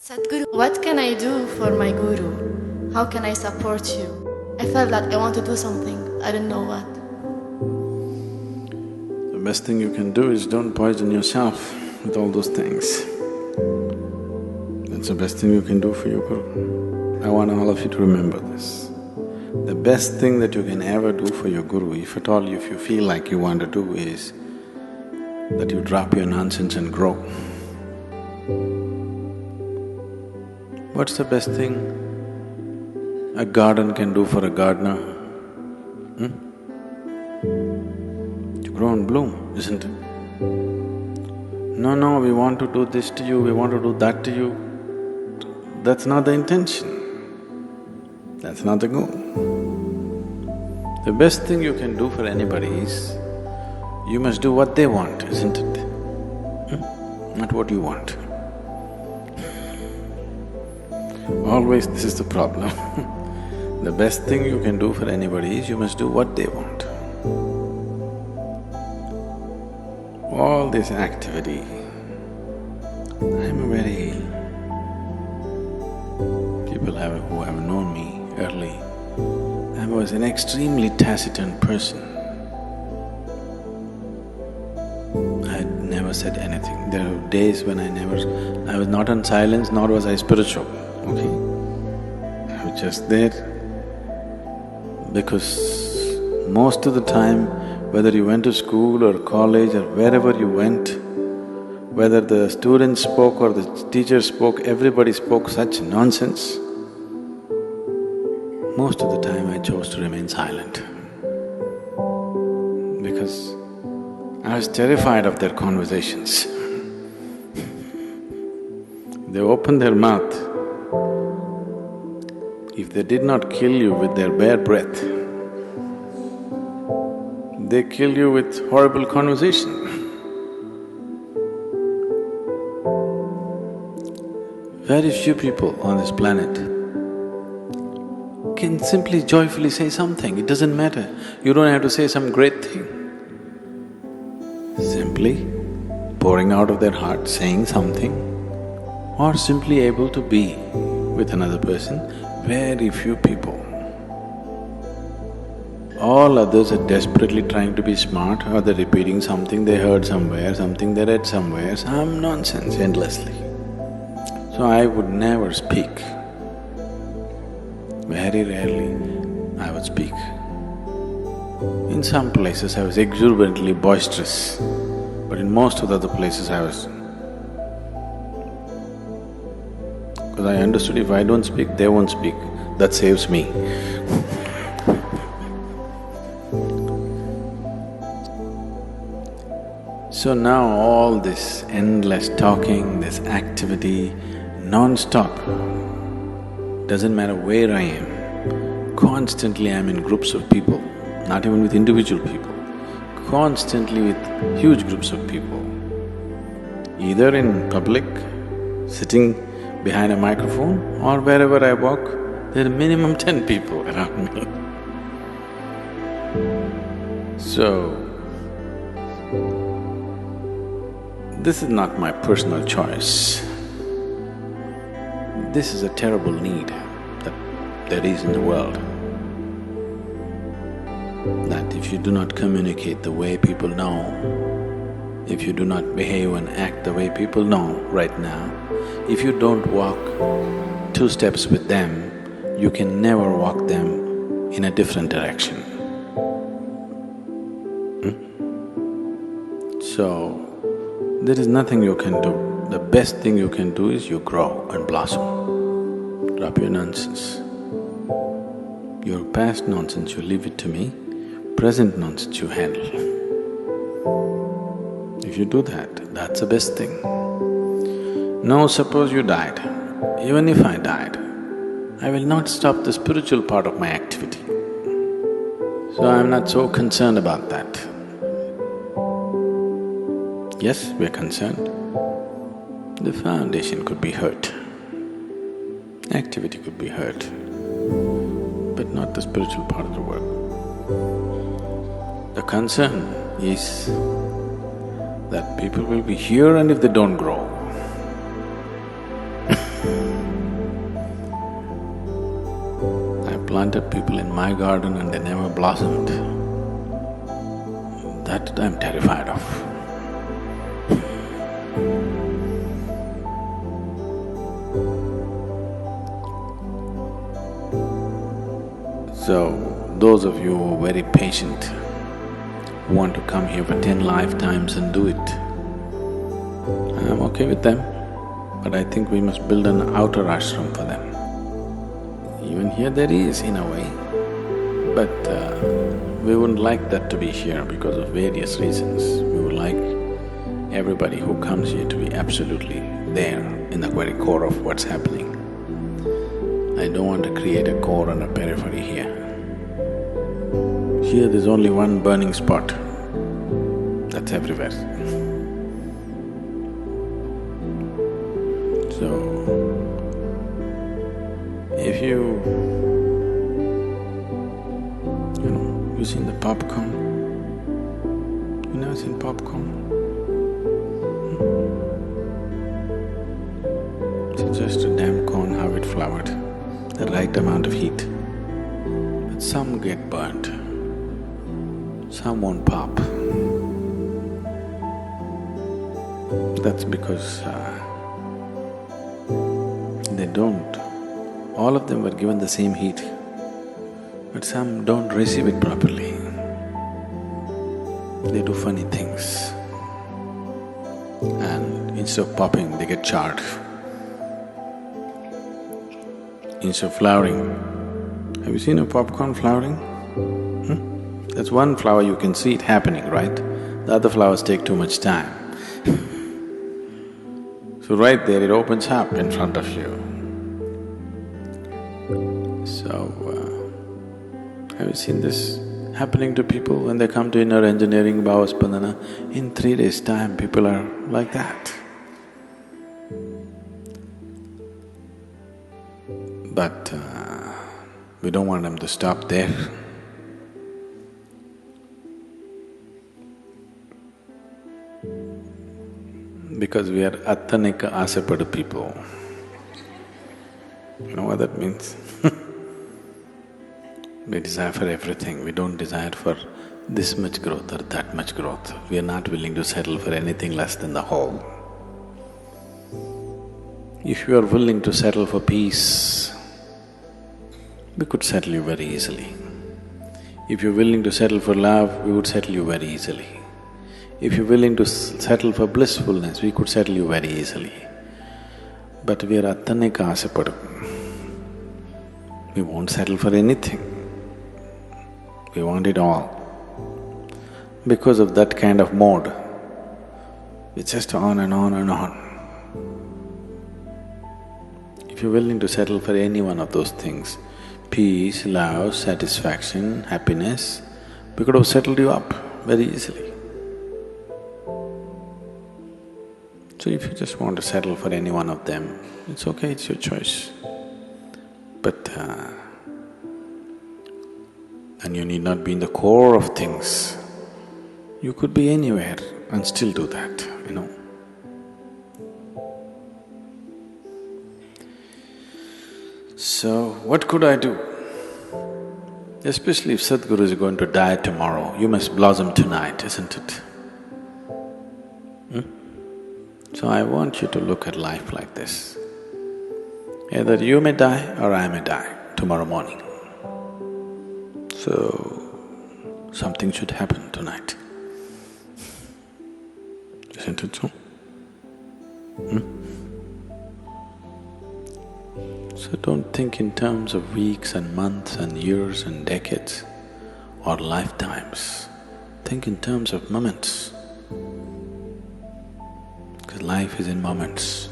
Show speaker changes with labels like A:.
A: Sadhguru, what can I do for my Guru? How can I support you? I felt that I want to do something, I didn't know what.
B: The best thing you can do is don't poison yourself with all those things. That's the best thing you can do for your Guru. I want all of you to remember this. The best thing that you can ever do for your Guru, if at all if you feel like you want to do, is that you drop your nonsense and grow. What's the best thing a garden can do for a gardener? To grow and bloom, isn't it? No, we want to do this to you, we want to do that to you. That's not the intention. That's not the goal. The best thing you can do for anybody is, you must do what they want, isn't it? Not what you want. Always this is the problem. The best thing you can do for anybody is you must do what they want. All this activity, people who have known me early, I was an extremely taciturn person. I had never said anything. There were days when I was not on silence, nor was I spiritual, okay? I was just there because most of the time, whether you went to school or college or wherever you went, whether the students spoke or the teachers spoke, everybody spoke such nonsense. Most of the time I chose to remain silent because I was terrified of their conversations. They opened their mouth. If they did not kill you with their bare breath, they kill you with horrible conversation. Very few people on this planet can simply joyfully say something, it doesn't matter. You don't have to say some great thing. Simply pouring out of their heart, saying something, or simply able to be with another person, very few people. All others are desperately trying to be smart, or they're repeating something they heard somewhere, something they read somewhere, some nonsense endlessly. So I would never speak. Very rarely I would speak. In some places I was exuberantly boisterous, but in most of the other places I was… Because I understood if I don't speak, they won't speak, that saves me. So now all this endless talking, this activity, non-stop, doesn't matter where I am, constantly I'm in groups of people, not even with individual people, constantly with huge groups of people. Either in public, sitting behind a microphone, or wherever I walk, there are minimum 10 people around me. So, this is not my personal choice. This is a terrible need that there is in the world. That if you do not communicate the way people know, if you do not behave and act the way people know right now, if you don't walk 2 steps with them, you can never walk them in a different direction. So, there is nothing you can do. The best thing you can do is you grow and blossom. Drop your nonsense. Your past nonsense, you leave it to me, present nonsense you handle. If you do that, that's the best thing. Now suppose you died, even if I died, I will not stop the spiritual part of my activity. So I'm not so concerned about that. Yes, we're concerned. The foundation could be hurt, activity could be hurt, but not the spiritual part of the work. The concern is that people will be here and if they don't grow, I planted people in my garden and they never blossomed. That I'm terrified of. So, those of you who are very patient, who want to come here for 10 lifetimes and do it, I'm okay with them, but I think we must build an outer ashram for them. Even here there is, in a way, but we wouldn't like that to be here because of various reasons. We would like everybody who comes here to be absolutely there in the very core of what's happening. I don't want to create a core and a periphery here. Here there's only one burning spot, that's everywhere. So, if you you've seen the popcorn? You never seen popcorn? It's just a damn corn, how it flowered, the right amount of heat. But some get burnt, some won't pop. That's because they don't. All of them were given the same heat, but some don't receive it properly. They do funny things, and instead of popping, they get charred. Instead of flowering, have you seen a popcorn flowering? That's one flower you can see it happening, right? The other flowers take too much time. So right there it opens up in front of you. So, have you seen this happening to people when they come to inner engineering, Bhava Spandana? In 3 days' time, people are like that. But we don't want them to stop there. Because we are Attanika Asapadu people. You know what that means? We desire for everything, we don't desire for this much growth or that much growth. We are not willing to settle for anything less than the whole. If you are willing to settle for peace, we could settle you very easily. If you're willing to settle for love, we would settle you very easily. If you're willing to settle for blissfulness, we could settle you very easily. But we are Attanika Asapadu. We won't settle for anything. We want it all. Because of that kind of mode, it's just on and on and on. If you're willing to settle for any one of those things, peace, love, satisfaction, happiness, we could have settled you up very easily. So if you just want to settle for any one of them, it's okay, it's your choice. But and you need not be in the core of things. You could be anywhere and still do that, So, what could I do? Especially if Sadhguru is going to die tomorrow, you must blossom tonight, isn't it? So I want you to look at life like this. Either you may die or I may die tomorrow morning. So, something should happen tonight. Isn't it so? So don't think in terms of weeks and months and years and decades or lifetimes. Think in terms of moments. Because life is in moments.